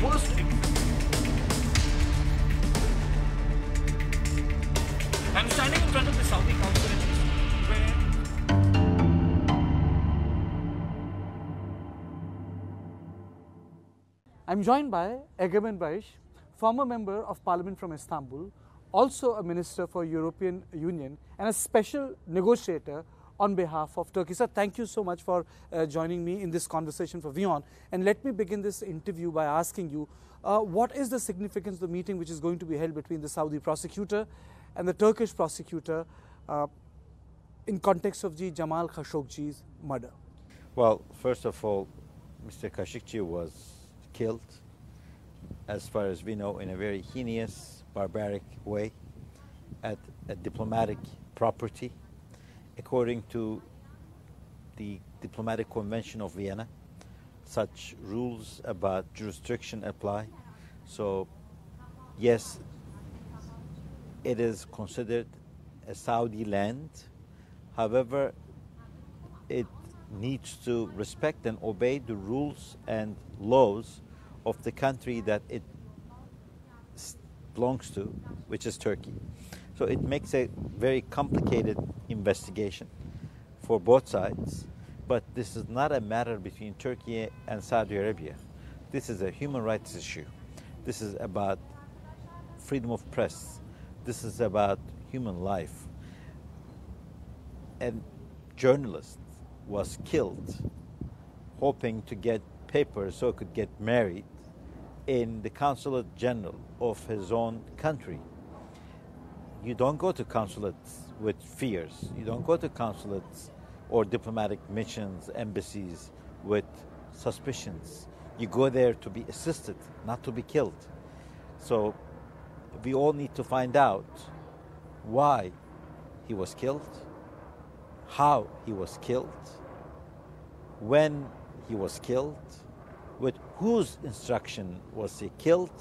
worst. I'm standing in front of the Saudi consulate where I'm joined by Egemen Barış, former member of parliament from Istanbul, also a minister for European Union and a special negotiator on behalf of Turkey. Sir, thank you so much for joining me in this conversation for WION. And let me begin this interview by asking you, what is the significance of the meeting which is going to be held between the Saudi prosecutor and the Turkish prosecutor in context of the Jamal Khashoggi's murder? Well, first of all, Mr. Khashoggi was killed, as far as we know, in a very heinous, barbaric way at a diplomatic property. According to the Diplomatic Convention of Vienna, such rules about jurisdiction apply. So, yes, it is considered a Saudi land. However, it needs to respect and obey the rules and laws of the country that it belongs to, which is Turkey. So it makes a very complicated investigation for both sides, but this is not a matter between Turkey and Saudi Arabia. This is a human rights issue. This is about freedom of press. This is about human life. A journalist was killed hoping to get papers so he could get married in the consulate general of his own country. You don't go to consulates with fears. You don't go to consulates or diplomatic missions, embassies with suspicions. You go there to be assisted, not to be killed. So we all need to find out why he was killed, how he was killed, when he was killed, with whose instruction was he killed,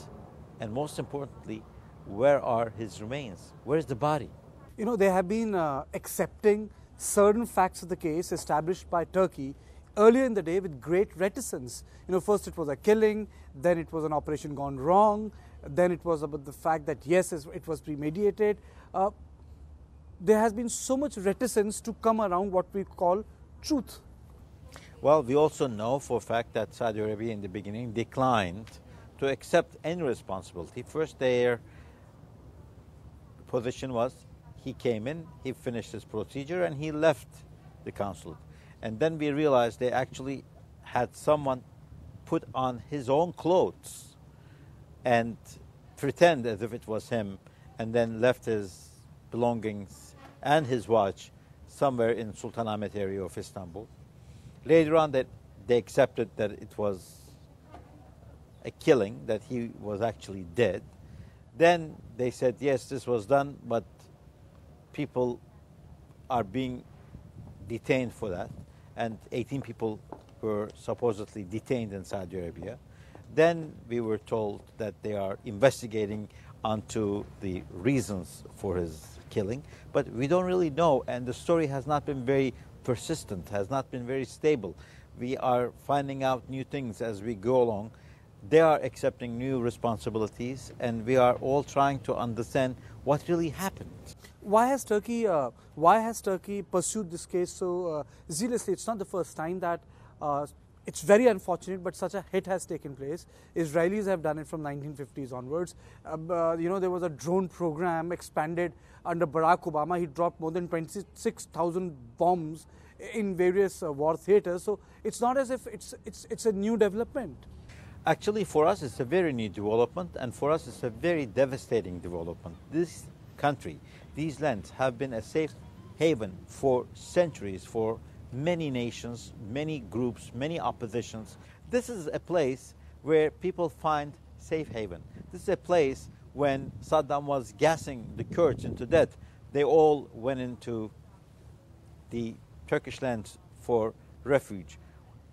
and most importantly, where are his remains? Where's the body? You know, they have been accepting certain facts of the case established by Turkey earlier in the day with great reticence. You know, first it was a killing, then it was an operation gone wrong, then it was about the fact that yes, it was premeditated. There has been so much reticence to come around what we call truth. Well, we also know for a fact that Saudi Arabia in the beginning declined to accept any responsibility. First, their position was he came in, he finished his procedure, and he left the consulate. And then we realized they actually had someone put on his own clothes and pretend as if it was him, and then left his belongings and his watch somewhere in Sultanahmet area of Istanbul. Later on, that they accepted that it was a killing, that he was actually dead. Then they said, yes, this was done, but people are being detained for that. And 18 people were supposedly detained in Saudi Arabia. Then we were told that they are investigating onto the reasons for his killing. But we don't really know, and the story has not been very persistent, has not been very stable. We are finding out new things as we go along. They are accepting new responsibilities, and we are all trying to understand what really happened. Why has Turkey pursued this case so zealously? It's not the first time that it's very unfortunate, but such a hit has taken place. Israelis have done it from 1950s onwards. You know, there was a drone program expanded under Barack Obama. He dropped more than 26,000 bombs in various war theaters. So it's not as if it's a new development. Actually, for us, it's a very new development, and for us, it's a very devastating development. This country, these lands have been a safe haven for centuries, for many nations, many groups, many oppositions. This is a place where people find safe haven. This is a place when Saddam was gassing the Kurds into death, they all went into the Turkish lands for refuge.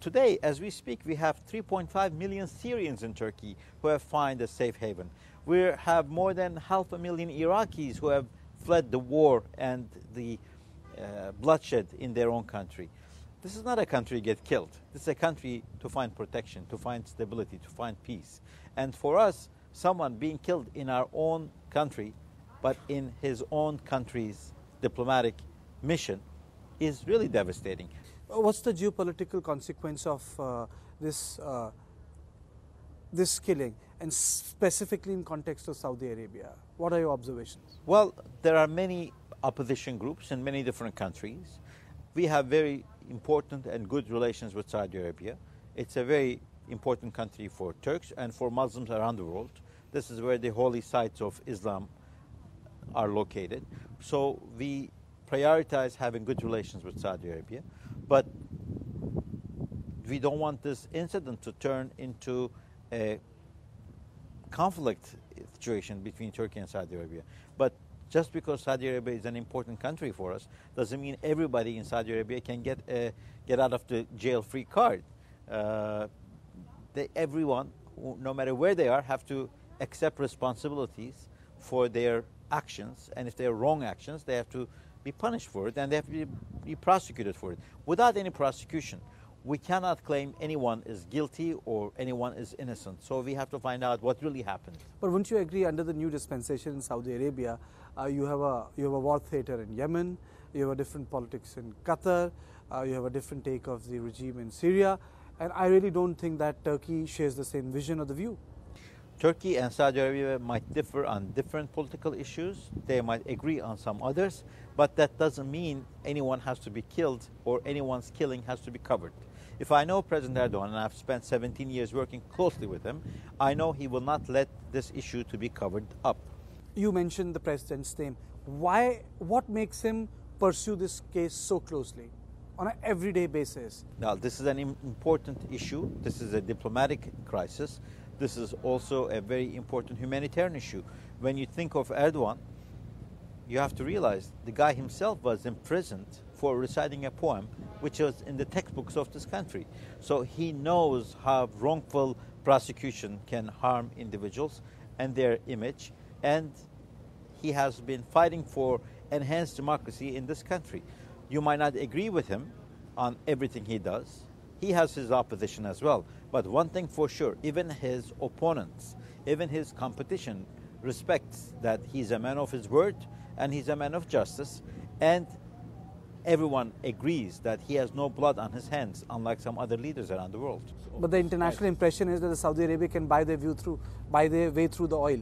Today, as we speak, we have 3.5 million Syrians in Turkey who have found a safe haven. We have more than 500,000 Iraqis who have fled the war and the bloodshed in their own country. This is not a country to get killed. This is a country to find protection, to find stability, to find peace. And for us, someone being killed in our own country, but in his own country's diplomatic mission, is really devastating. What's the geopolitical consequence of this killing, and specifically in context of Saudi Arabia? What are your observations? Well, there are many opposition groups in many different countries. We have very important and good relations with Saudi Arabia. It's a very important country for Turks and for Muslims around the world. This is where the holy sites of Islam are located. So we prioritize having good relations with Saudi Arabia, but we don't want this incident to turn into a conflict situation between Turkey and Saudi Arabia. But just because Saudi Arabia is an important country for us doesn't mean everybody in Saudi Arabia can get out of the jail-free card. Everyone, no matter where they are, have to accept responsibilities for their actions, and if they are wrong actions, they have to be punished for it, and they have to be prosecuted for it. Without any prosecution, we cannot claim anyone is guilty or anyone is innocent. So we have to find out what really happened. But wouldn't you agree, under the new dispensation in Saudi Arabia, you have a war theater in Yemen, you have a different politics in Qatar, you have a different take of the regime in Syria, and I really don't think that Turkey shares the same vision or the view. Turkey and Saudi Arabia might differ on different political issues. They might agree on some others, but that doesn't mean anyone has to be killed or anyone's killing has to be covered. If I know President Erdogan, and I've spent 17 years working closely with him, I know he will not let this issue to be covered up. You mentioned the president's name. Why? What makes him pursue this case so closely on an everyday basis? Now, this is an important issue. This is a diplomatic crisis. This is also a very important humanitarian issue. When you think of Erdogan, you have to realize the guy himself was imprisoned for reciting a poem which was in the textbooks of this country. So he knows how wrongful prosecution can harm individuals and their image, and he has been fighting for enhanced democracy in this country. You might not agree with him on everything he does. He has his opposition as well. But one thing for sure, even his opponents, even his competition respects that he's a man of his word and he's a man of justice, and everyone agrees that he has no blood on his hands, unlike some other leaders around the world. But the international impression is that the Saudi Arabia can buy their way through the oil.